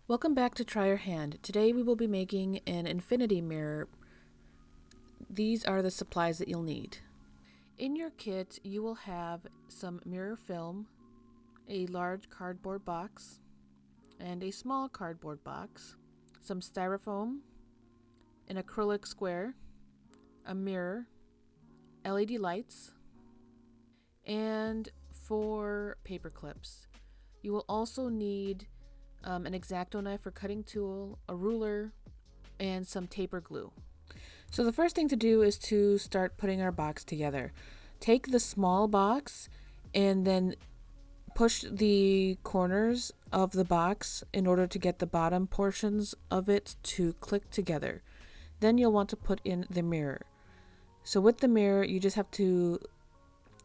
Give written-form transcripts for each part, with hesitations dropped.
Welcome back to Try Your Hand. Today we will be making an infinity mirror. These are the supplies that you'll need. In your kit, you will have some mirror film, a large cardboard box, and a small cardboard box, some styrofoam, an acrylic square, a mirror, LED lights, and 4 paper clips. You will also need an X-Acto knife or cutting tool, a ruler, and some taper glue. So the first thing to do is to start putting our box together. Take the small box and then push the corners of the box in order to get the bottom portions of it to click together. Then you'll want to put in the mirror. So with the mirror, you just have to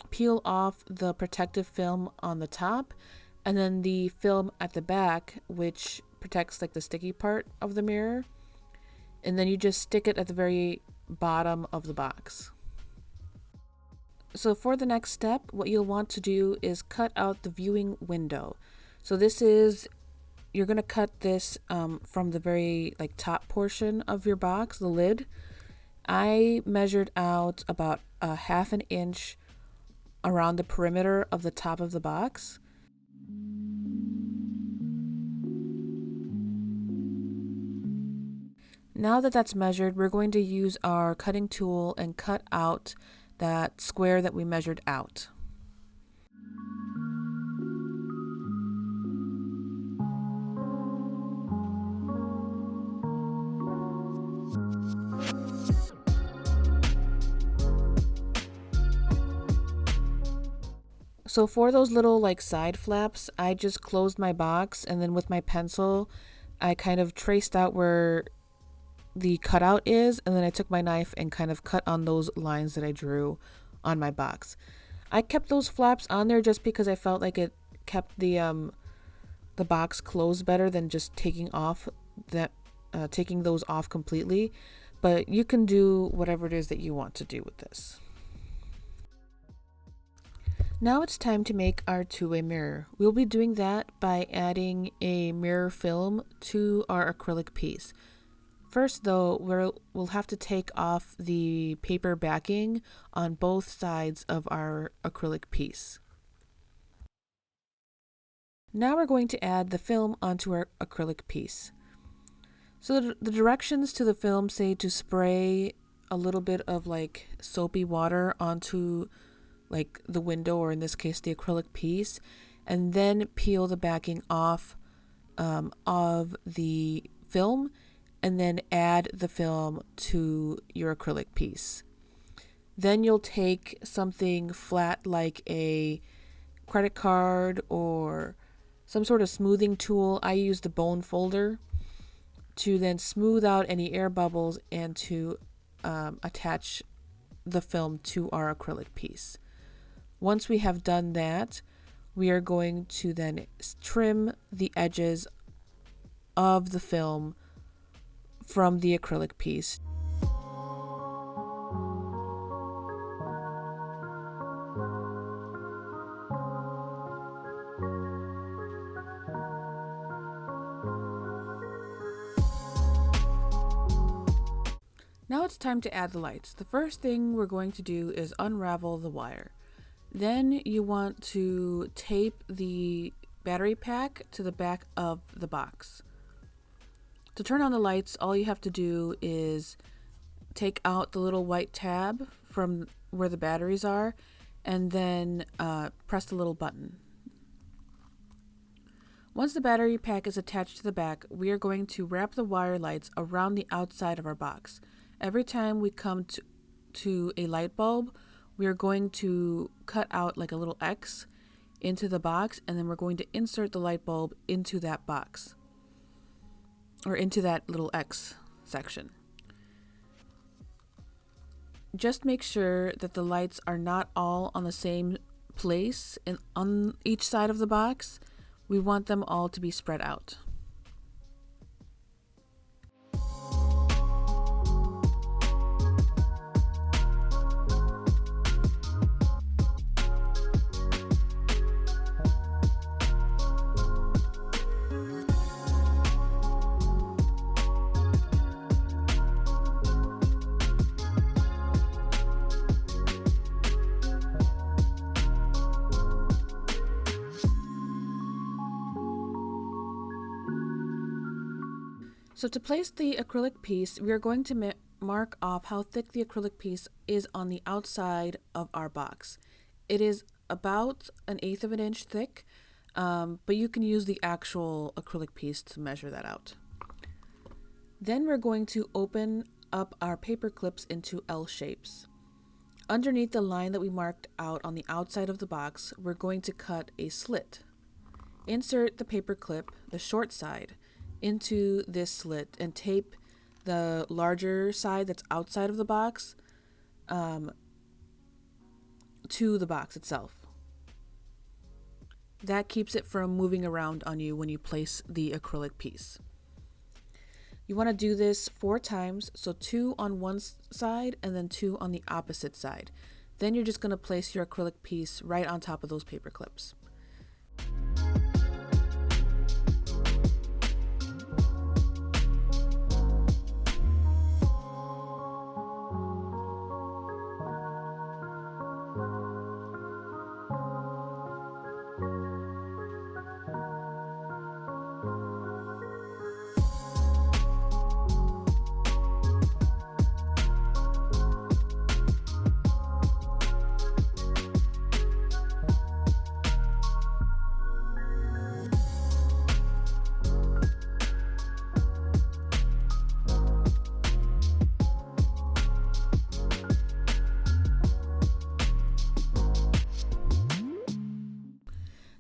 peel off the protective film on the top and then the film at the back, which protects like the sticky part of the mirror. And then you just stick it at the very bottom of the box. So for the next step, what you'll want to do is cut out the viewing window. So you're going to cut this from the very top portion of your box, the lid. I measured out about a 1/2 inch around the perimeter of the top of the box. Now that that's measured, we're going to use our cutting tool and cut out that square that we measured out. So for those little side flaps, I just closed my box and then with my pencil, I kind of traced out where the cutout is, and then I took my knife and kind of cut on those lines that I drew on my box. I kept those flaps on there just because I felt like it kept the box closed better than just taking those off completely. But you can do whatever it is that you want to do with this. Now it's time to make our two-way mirror. We'll be doing that by adding a mirror film to our acrylic piece. First though, we'll have to take off the paper backing on both sides of our acrylic piece. Now we're going to add the film onto our acrylic piece. So the directions to the film say to spray a little bit of soapy water onto the window, or in this case the acrylic piece, and then peel the backing off of the film, and then add the film to your acrylic piece. Then you'll take something flat like a credit card or some sort of smoothing tool. I use the bone folder to then smooth out any air bubbles and to attach the film to our acrylic piece. Once we have done that, we are going to then trim the edges of the film from the acrylic piece. Now it's time to add the lights. The first thing we're going to do is unravel the wire. Then you want to tape the battery pack to the back of the box. To turn on the lights, all you have to do is take out the little white tab from where the batteries are and then press the little button. Once the battery pack is attached to the back, we are going to wrap the wire lights around the outside of our box. Every time we come to a light bulb, we are going to cut out a little X into the box, and then we're going to insert the light bulb into that box, or into that little X section. Just make sure that the lights are not all on the same place and on each side of the box. We want them all to be spread out. So to place the acrylic piece, we are going to mark off how thick the acrylic piece is on the outside of our box. It is about 1/8 of an inch thick, but you can use the actual acrylic piece to measure that out. Then we're going to open up our paper clips into L shapes. Underneath the line that we marked out on the outside of the box, we're going to cut a slit. Insert the paper clip, the short side, into this slit and tape the larger side that's outside of the box to the box itself. That keeps it from moving around on you when you place the acrylic piece. You want to do this 4 times, so 2 on one side and then 2 on the opposite side. Then you're just going to place your acrylic piece right on top of those paper clips.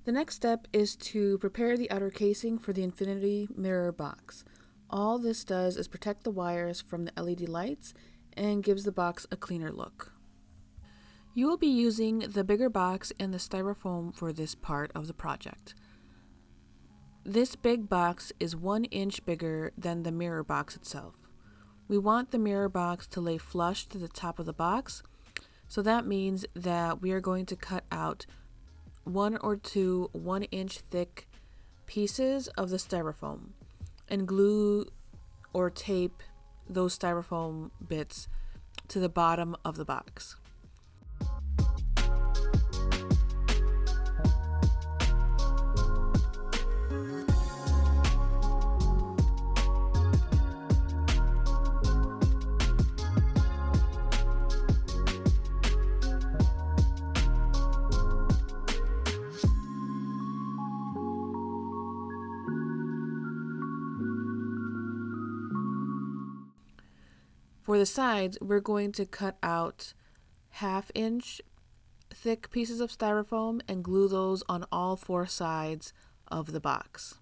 The next step is to prepare the outer casing for the infinity mirror box. All this does is protect the wires from the LED lights and gives the box a cleaner look. You will be using the bigger box and the styrofoam for this part of the project. This big box is 1 inch bigger than the mirror box itself. We want the mirror box to lay flush to the top of the box, so that means that we are going to cut out 1 or 2 1 inch thick pieces of the styrofoam and glue or tape those styrofoam bits to the bottom of the box. For the sides, we're going to cut out 1/2 inch thick pieces of styrofoam and glue those on all 4 sides of the box.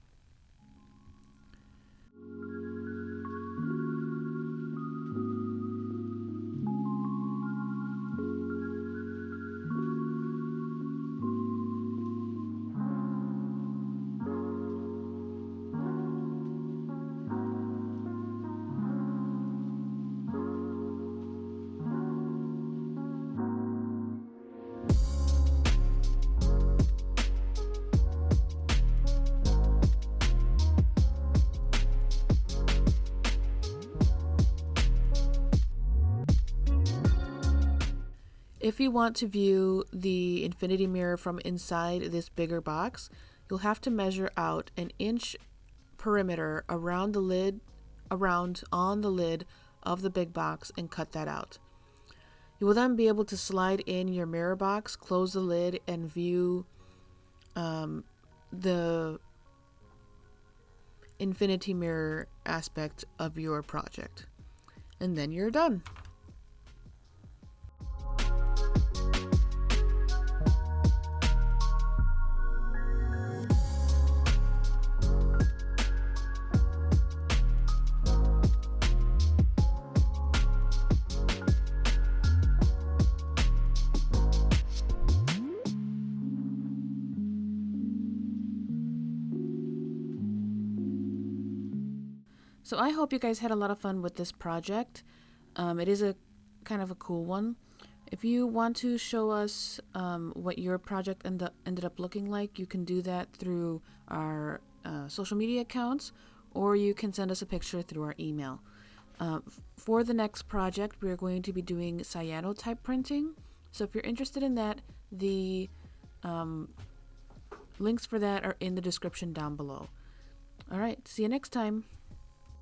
If you want to view the infinity mirror from inside this bigger box, you'll have to measure out 1 inch perimeter around the lid, on the lid of the big box and cut that out. You will then be able to slide in your mirror box, close the lid, and view the infinity mirror aspect of your project. And then you're done. So I hope you guys had a lot of fun with this project. It is a kind of a cool one. If you want to show us what your project ended up looking like, you can do that through our social media accounts, or you can send us a picture through our email. For the next project, we're going to be doing cyanotype printing. So if you're interested in that, the links for that are in the description down below. All right, see you next time.